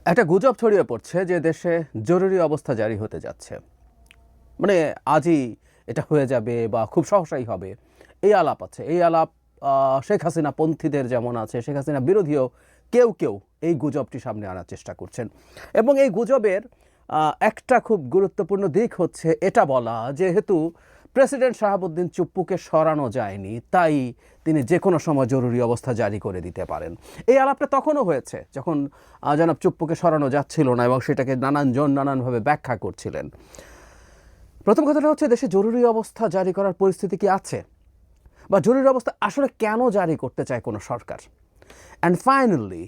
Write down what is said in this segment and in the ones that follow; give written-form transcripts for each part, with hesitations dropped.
একটা গুজব ছড়িয়ে পড়ছে যে দেশে জরুরি অবস্থা জারি হতে যাচ্ছে, মানে আজই এটা হয়ে যাবে বা খুব সহসাই হবে, এই আলাপ আছে। এই আলাপ শেখ হাসিনা পন্থীদের যেমন আছে, শেখ হাসিনা বিরোধীও কেউ কেউ এই গুজবটি সামনে আনার চেষ্টা করছেন। এবং এই গুজবের একটা খুব গুরুত্বপূর্ণ দিক হচ্ছে এটা বলা, যেহেতু প্রেসিডেন্ট শাহাবুদ্দিন চুপ্পুকে সরানো যায়নি, তাই তিনি যে কোনো সময় জরুরি অবস্থা জারি করে দিতে পারেন। এই আলাপটা তখনও হয়েছে যখন জনাব চুপ্পুকে সরানো যাচ্ছিল না এবং সেটাকে নানানজন নানানভাবে ব্যাখ্যা করছিলেন। প্রথম কথাটা হচ্ছে, দেশে জরুরি অবস্থা জারি করার পরিস্থিতি কি আছে, বা জরুরি অবস্থা আসলে কেন জারি করতে চায় কোনো সরকার। অ্যান্ড ফাইনালি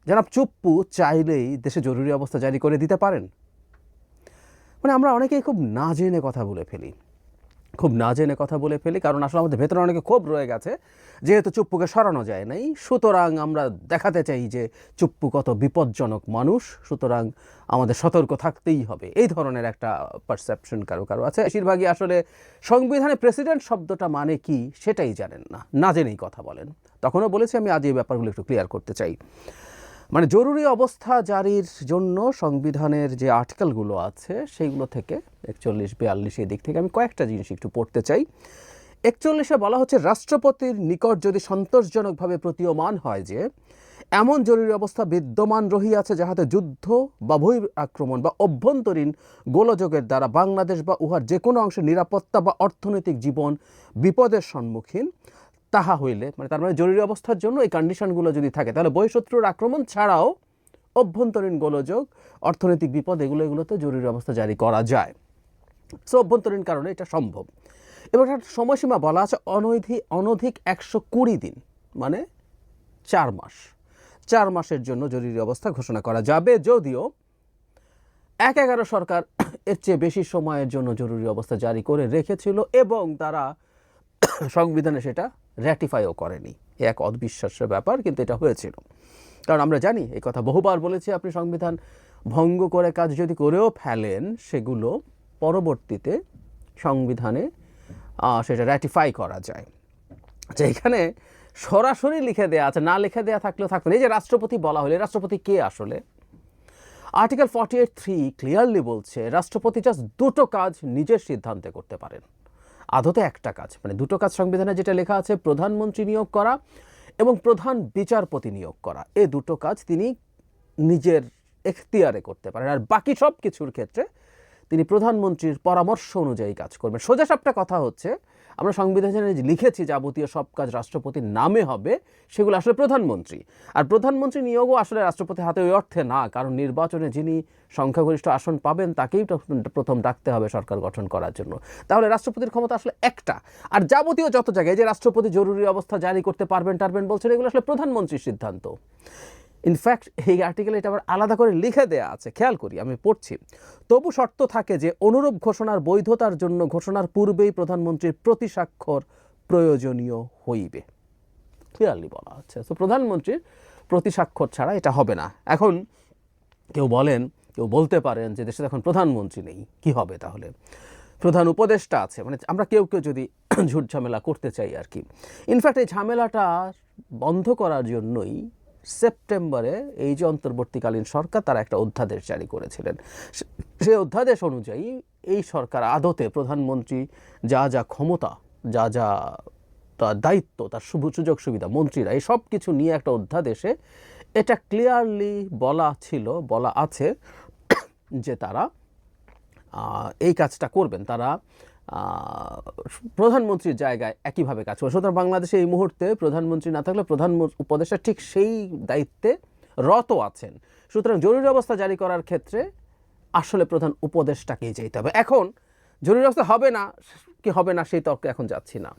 জনাব চুপ্পু চাইলেই দেশে জরুরি অবস্থা জারি করে দিতে পারেন। মানে আমরা অনেকেই খুব না জেনে কথা বলে ফেলি, কারণ আসলে আমাদের ভেতরে অনেকে ক্ষোভ রয়ে গেছে, যেহেতু চুপ্পুকে সরানো যায় নাই, সুতরাং আমরা দেখাতে চাই যে চুপ্পু কত বিপজ্জনক মানুষ, সুতরাং আমাদের সতর্ক থাকতেই হবে। এই ধরনের একটা পারসেপশন কারো কারো আছে। বেশিরভাগই আসলে সংবিধানে প্রেসিডেন্ট শব্দটা মানে কি সেটাই জানেন না, না জেনেই কথা বলেন। তখনও বলেছি আমি আজ এই ব্যাপারগুলো একটু ক্লিয়ার করতে চাই। মানে জরুরি অবস্থা জারির জন্য সংবিধানের যে আর্টিকেলগুলো আছে সেইগুলো থেকে 41-42 এই দিক থেকে আমি কয়েকটা জিনিস একটু পড়তে চাই। 41-এ বলা হচ্ছে, রাষ্ট্রপতির নিকট যদি সন্তোষজনকভাবে প্রতীয়মান হয় যে এমন জরুরি অবস্থা বিদ্যমান রহিয়াছে যাহাতে যুদ্ধ বা বহির আক্রমণ বা অভ্যন্তরীণ গোলযোগের দ্বারা বাংলাদেশ বা উহার যে কোনো অংশের নিরাপত্তা বা অর্থনৈতিক জীবন বিপদের সম্মুখীন, তাহা হইলে, মানে তার মানে জরুরি অবস্থার জন্য এই কন্ডিশনগুলো যদি থাকে, তাহলে বহিঃশত্রুর আক্রমণ ছাড়াও অভ্যন্তরীণ গোলযোগ, অর্থনৈতিক বিপদ, এগুলোতে জরুরি অবস্থা জারি করা যায়। সো অভ্যন্তরীণ কারণে এটা সম্ভব। এবার একটা সময়সীমা বলা আছে, অনধিক 120 দিন, মানে 4 মাস। 4 মাসের জন্য জরুরি অবস্থা ঘোষণা করা যাবে, যদিও 1/11 সরকার এর চেয়ে বেশি সময়ের জন্য জরুরি অবস্থা জারি করে রেখেছিল এবং তারা সংবিধানে সেটা র্যাটিফাইও করেনি। এক অবিশ্বাস্যের ব্যাপার, কিন্তু এটা হয়েছিল। কারণ আমরা জানি, এই কথা বহুবার বলেছি, আপনি সংবিধান ভঙ্গ করে কাজ যদি করেও ফেলেন, সেগুলো পরবর্তীতে সংবিধানে সেটা র্যাটিফাই করা যায়। আচ্ছা, এখানে সরাসরি লিখে দেওয়া আছে, না লিখে দেওয়া থাকলেও থাকতো। এই যে রাষ্ট্রপতি বলা হলে, রাষ্ট্রপতি কে আসলে? আর্টিকেল 48(3) ক্লিয়ারলি বলছে, রাষ্ট্রপতি জাস্ট দুটো কাজ নিজের সিদ্ধান্তে করতে পারেন। আদতে একটা কাজ, মানে দুটো কাজ সংবিধানে যেটা লেখা আছে, প্রধানমন্ত্রী নিয়োগ করা এবং প্রধান বিচারপতি নিয়োগ করা। এই দুটো কাজ তিনি নিজের এখতিয়ারে করতে পারেন, আর বাকি সব কিছুর ক্ষেত্রে তিনি প্রধানমন্ত্রীর পরামর্শ অনুযায়ী কাজ করবেন। সোজাসাপটা কথা হচ্ছে, আমরা সংবিধানে লিখেছি যাবতীয় সব কাজ রাষ্ট্রপতির নামে হবে, সেগুলো আসলে প্রধানমন্ত্রী। আর প্রধানমন্ত্রী নিয়োগও আসলে রাষ্ট্রপতির হাতে ওই অর্থে না, কারণ নির্বাচনে যিনি সংখ্যাগরিষ্ঠ আসন পাবেন তাকেই প্রথম ডাকতে হবে সরকার গঠন করার জন্য। তাহলে রাষ্ট্রপতির ক্ষমতা আসলে একটা। আর যাবতীয় যত জায়গায় যে রাষ্ট্রপতি জরুরি অবস্থা জারি করতে পারবেন বলছেন, এগুলো আসলে প্রধানমন্ত্রীর সিদ্ধান্ত। ইনফ্যাক্ট এই আর্টিকেলে এটা আবার আলাদা করে লিখে দেয়া আছে, খেয়াল করি, আমি পড়ছি। তবু শর্ত থাকে যে অনুরূপ ঘোষণার বৈধতার জন্য ঘোষণার পূর্বেই প্রধানমন্ত্রীর প্রতি স্বাক্ষর প্রয়োজনীয় হইবে। ক্লিয়ারলি বলা হচ্ছে। তো প্রধানমন্ত্রীর প্রতি স্বাক্ষর ছাড়া এটা হবে না। এখন কেউ বলতে পারেন যে দেশে এখন প্রধানমন্ত্রী নেই, কি হবে তাহলে? প্রধান উপদেষ্টা আছে, মানে আমরা কেউ যদি ঝুট ঝামেলা করতে চাই আর কি। ইনফ্যাক্ট এই ঝামেলাটা বন্ধ করার জন্যই সেপ্টেম্বরে এই যে অন্তর্বর্তীকালীন সরকার, তারা একটা অধ্যাদেশ জারি করেছিলেন। সেই অধ্যাদেশ অনুযায়ী এই সরকার আদতে প্রধানমন্ত্রী যা যা ক্ষমতা, যা যা তার দায়িত্ব, তার সুযোগ সুবিধা, মন্ত্রীরা, এই সব কিছু নিয়ে একটা অধ্যাদেশে এটা ক্লিয়ারলি বলা আছে যে তারা এই কাজটা করবেন। তারা প্রধানমন্ত্রীর জায়গায় একইভাবে কাজ করবে। সুতরাং বাংলাদেশে এই মুহূর্তে প্রধানমন্ত্রী না থাকলে প্রধান উপদেষ্টা ঠিক সেই দায়িত্বে রত আছেন। সুতরাং জরুরি অবস্থা জারি করার ক্ষেত্রে আসলে প্রধান উপদেষ্টাকেই যেতে হবে। এখন জরুরি অবস্থা হবে না সেই তর্কে এখন যাচ্ছি না।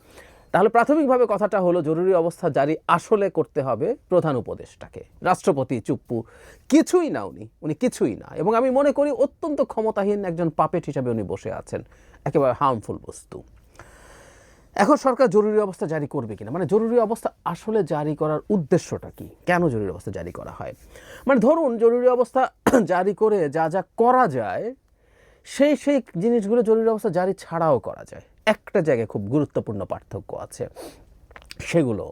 তাহলে প্রাথমিকভাবে কথাটা হলো, জরুরি অবস্থা জারি আসলে করতে হবে প্রধান উপদেষ্টাকে। রাষ্ট্রপতি চুপ্পু কিছুই না, উনি কিছুই না। এবং আমি মনে করি অত্যন্ত ক্ষমতাহীন একজন পাপেট হিসাবে উনি বসে আছেন, একেবারে হার্মফুল বস্তু। এখন সরকার জরুরি অবস্থা জারি করবে কিনা, মানে জরুরি অবস্থা আসলে জারি করার উদ্দেশ্যটা কি, কেন জরুরি অবস্থা জারি করা হয়? মানে ধরুন, জরুরি অবস্থা জারি করে যা যা করা যায়, সেই জিনিসগুলো জরুরি অবস্থা জারি ছাড়াও করা যায়। একটা জায়গায় খুব গুরুত্বপূর্ণ পার্থক্য আছে, সেগুলো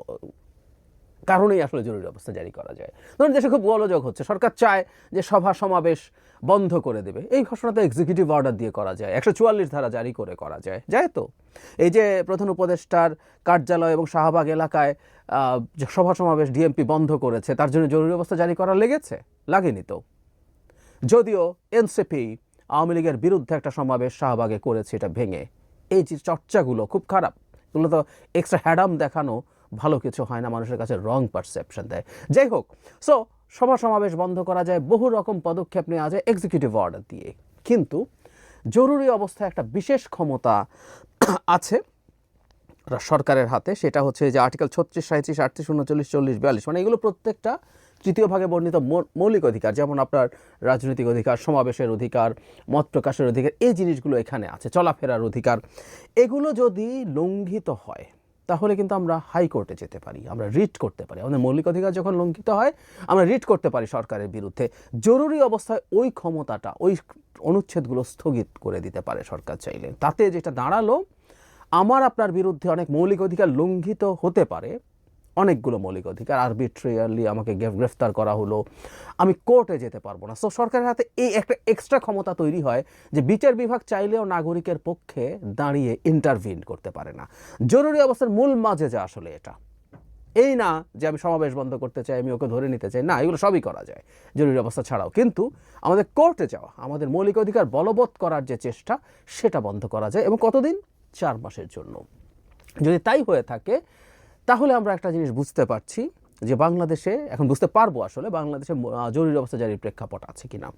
কারণেই আসলে জরুরি অবস্থা জারি করা যায়। ধরুন দেশে খুব গোলযোগ হচ্ছে, সরকার চায় যে সভা সমাবেশ বন্ধ করে দেবে, এই ঘোষণা তো এক্সিকিউটিভ অর্ডার দিয়ে করা যায়, 144 ধারা জারি করে করা যায়, যায় তো। এই যে প্রধান উপদেষ্টার কার্যালয় এবং শাহবাগ এলাকায় যে সভা সমাবেশ ডিএমপি বন্ধ করেছে, তার জন্য জরুরি অবস্থা জারি করা লেগেছে? লাগেনি তো। যদিও এনসিপি আওয়ামী লীগের বিরুদ্ধে একটা সমাবেশ শাহবাগে করেছে, এটা ভেঙে। এই যে চর্চাগুলো খুব খারাপ, এগুলো তো এক্সট্রা হ্যাডাম দেখানো ভালো কিছু হয় না, মানুষের কাছে রং পারসেপশন দেয়। যাই হোক, সো সভা সমাবেশ বন্ধ করা যায়, বহু রকম পদক্ষেপ নেওয়া যায় এক্সিকিউটিভ অর্ডার দিয়ে। কিন্তু জরুরি অবস্থায় একটা বিশেষ ক্ষমতা আছে সরকারের হাতে, সেটা হচ্ছে যে আর্টিকেল 36, 37, 38, 39, 40, 42, মানে এগুলো প্রত্যেকটা তৃতীয় ভাগে বর্ণিত মৌলিক অধিকার, যেমন আপনার রাজনৈতিক অধিকার, সমাবেশের অধিকার, মত প্রকাশের অধিকার, এই জিনিসগুলো এখানে আছে, চলাফেরার অধিকার। এগুলো যদি লঙ্ঘিত হয় তাহলে কিন্তু আমরা হাইকোর্টে যেতে পারি, আমরা রিট করতে পারি। আমাদের মৌলিক অধিকার যখন লঙ্ঘিত হয় আমরা রিট করতে পারি সরকারের বিরুদ্ধে। জরুরি অবস্থায় ওই ক্ষমতাটা, ওই অনুচ্ছেদগুলো স্থগিত করে দিতে পারে সরকার চাইলে। তাতে যেটা দাঁড়ালো, আমার আপনার বিরুদ্ধে অনেক মৌলিক অধিকার লঙ্ঘিত হতে পারে, অনেকগুলো মৌলিক অধিকার, আরবিট্রিয়ারলি আমাকে গ্রেফতার করা হলো, আমি কোর্টে যেতে পারবো না। সো সরকারের হাতে এই একটা এক্সট্রা ক্ষমতা তৈরি হয় যে বিচার বিভাগ চাইলেও নাগরিকের পক্ষে দাঁড়িয়ে ইন্টারভিন করতে পারে না। জরুরি অবস্থার মূল মাঝে যা আসলে এটা, এই না যে আমি সমাবেশ বন্ধ করতে চাই, আমি ওকে ধরে নিতে চাই, না, এগুলো সবই করা যায় জরুরি অবস্থা ছাড়াও। কিন্তু আমাদের কোর্টে যাওয়া, আমাদের মৌলিক অধিকার বলবৎ করার যে চেষ্টা, সেটা বন্ধ করা যায়। এবং কতদিন? 4 মাসের জন্য। যদি তাই হয়ে থাকে তাহলে আমরা একটা জিনিস বুঝতে পারছি যে বাংলাদেশে, এখন বুঝতে পারবো আসলে বাংলাদেশে জরুরি অবস্থা জারির প্রেক্ষাপট আছে কিনা।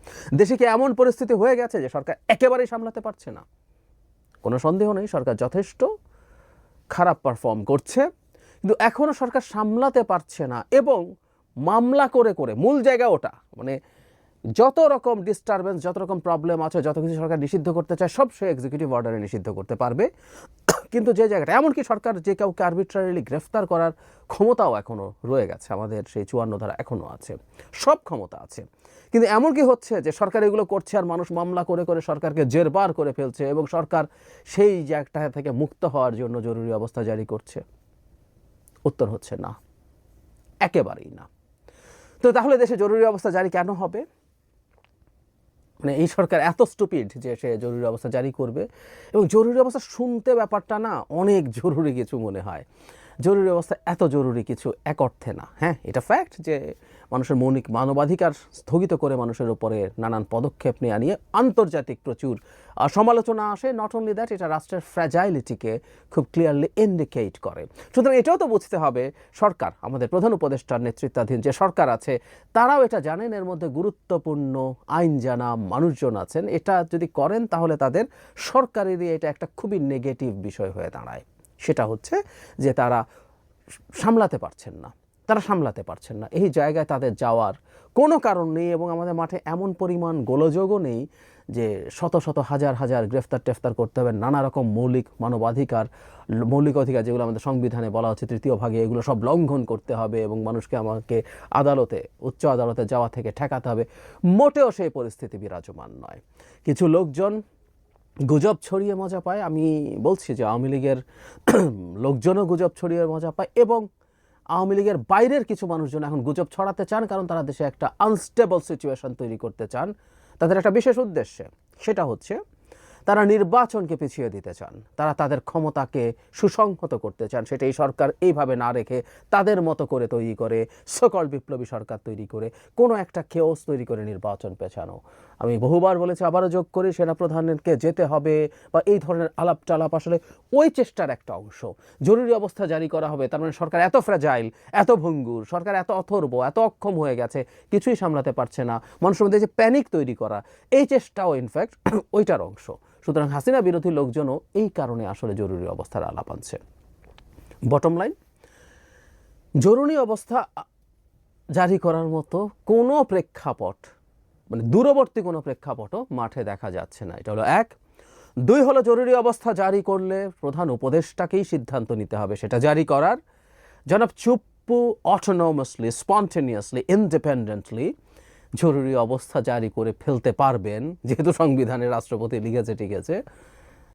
দেশে কি এমন পরিস্থিতি হয়ে গেছে যে সরকার একেবারেই সামলাতে পারছে না? কোনো সন্দেহ নেই, সরকার যথেষ্ট খারাপ পারফর্ম করছে, কিন্তু এখনও সরকার সামলাতে পারছে না। এবং মামলা করে করে, মূল জায়গা ওটা, মানে যত রকম ডিস্টারবেন্স, যত রকম প্রবলেম আছে, যত কিছু সরকার নিষিদ্ধ করতে চায়, সব সে এক্সিকিউটিভ অর্ডারে নিষিদ্ধ করতে পারবে। কিন্তু যে জায়গাটা, এমনকি সরকার যে কাউকে আরবিট্রারিলি গ্রেফতার করার ক্ষমতাও এখনও রয়ে গেছে, আমাদের সেই 54 ধারা এখনও আছে, সব ক্ষমতা আছে। কিন্তু এমন কি হচ্ছে যে সরকার এগুলো করছে আর মানুষ মামলা করে করে সরকারকে জেরবার করে ফেলছে, এবং সরকার সেই জায়গাটা থেকে মুক্ত হওয়ার জন্য জরুরি অবস্থা জারি করছে? উত্তর হচ্ছে না, একেবারেই না। তো তাহলে দেশে জরুরি অবস্থা জারি কেন হবে? মানে এই সরকার এত স্টুপিড যে সে জরুরি অবস্থা জারি করবে। এবং জরুরি অবস্থা শুনতে ব্যাপারটা না অনেক জরুরি কিছু মনে হয়। জরুরি অবস্থা এত জরুরি কিছু এক অর্থে না। হ্যাঁ, এটা ফ্যাক্ট যে মানুষের মৌলিক মানবাধিকার স্থগিত করে মানুষের উপরে নানান পদক্ষেপ নেওয়া নিয়ে আন্তর্জাতিক প্রচুর সমালোচনা আসে। নট অনলি দ্যাট, এটা রাষ্ট্রের ফ্র্যাজাইলিটিকে খুব ক্লিয়ারলি ইন্ডিকেট করে। সুতরাং এটাও তো বুঝতে হবে সরকার, আমাদের প্রধান উপদেষ্টার নেতৃত্বাধীন যে সরকার আছে, তারাও এটা জানেন এর মধ্যে গুরুত্বপূর্ণ আইন জানা মানুষজন আছেন। এটা যদি করেন তাহলে তাদের সরকারেরই এটা একটা খুবই নেগেটিভ বিষয় হয়ে দাঁড়ায়। সেটা হচ্ছে যে তারা সামলাতে পারছেন না, তারা সামলাতে পারছেন না। এই জায়গায় তাদের যাওয়ার কোনো কারণ নেই। এবং আমাদের মাঠে এমন পরিমাণ গোলযোগও নেই যে শত শত হাজার হাজার গ্রেফতার করতে হবে, নানা রকম মৌলিক মানবাধিকার, মৌলিক অধিকার যেগুলো আমাদের সংবিধানে বলা হচ্ছে 3য় ভাগে, এগুলো সব লঙ্ঘন করতে হবে এবং মানুষকে আমাকে আদালতে, উচ্চ আদালতে যাওয়া থেকে ঠেকাতে হবে। মোটেও সেই পরিস্থিতি বিরাজমান নয়। কিছু লোকজন গুজব ছড়িয়ে মজা পায়। আমি বলছি যে আওয়ামী লীগের লোকজনও গুজব ছড়িয়ে মজা পায়, এবং আওয়ামী লীগের বাইরের কিছু মানুষজন এখন গুজব ছড়াতে চান, কারণ তারা দেশে একটা আনস্টেবল সিচুয়েশন তৈরি করতে চান তাদের একটা বিশেষ উদ্দেশ্যে। সেটা হচ্ছে তারা নির্বাচনকে পিছিয়ে দিতে চান, তারা তাদের ক্ষমতাকে সুসংহত করতে চান। সেটা এই সরকার এইভাবে না রেখে তাদের মতো করে তৈরি করে, সকল বিপ্লবী সরকার তৈরি করে, কোনো একটা কেওস তৈরি করে নির্বাচন পেছানো। আমি বহুবার বলেছি, আবারও যোগ করি, সেনাপ্রধানকে যেতে হবে বা এই ধরনের আলাপ টালাপ আসলে ওই চেষ্টার একটা অংশ। জরুরি অবস্থা জারি করা হবে, তার মানে সরকার এত ফ্র্যাজাইল, এত ভঙ্গুর, সরকার এত অথর্ব, এত অক্ষম হয়ে গেছে, কিছুই সামলাতে পারছে না, মানুষের মধ্যে যে প্যানিক তৈরি করা, এই চেষ্টাও ইনফ্যাক্ট ওইটার অংশ। সুতরাং হাসিনা বিরোধী লোকজনও এই কারণে আসলে জরুরি অবস্থার আলাপ আনছে। বটম লাইন, জরুরি অবস্থা জারি করার মতো কোনো প্রেক্ষাপট, মানে দূরবর্তী কোনো প্রেক্ষাপটও মাঠে দেখা যাচ্ছে না। এটা হলো 1। 2 হলো জরুরি অবস্থা জারি করলে প্রধান উপদেষ্টাকেই সিদ্ধান্ত নিতে হবে সেটা জারি করার। জনাব চুপ্পু অটোনোমাসলি, স্পন্টেনিয়াসলি, ইন্ডিপেন্ডেন্টলি জরুরি অবস্থা জারি করে ফেলতে পারবেন, যেহেতু সংবিধানে রাষ্ট্রপতি লিখেছে, ঠিক আছে।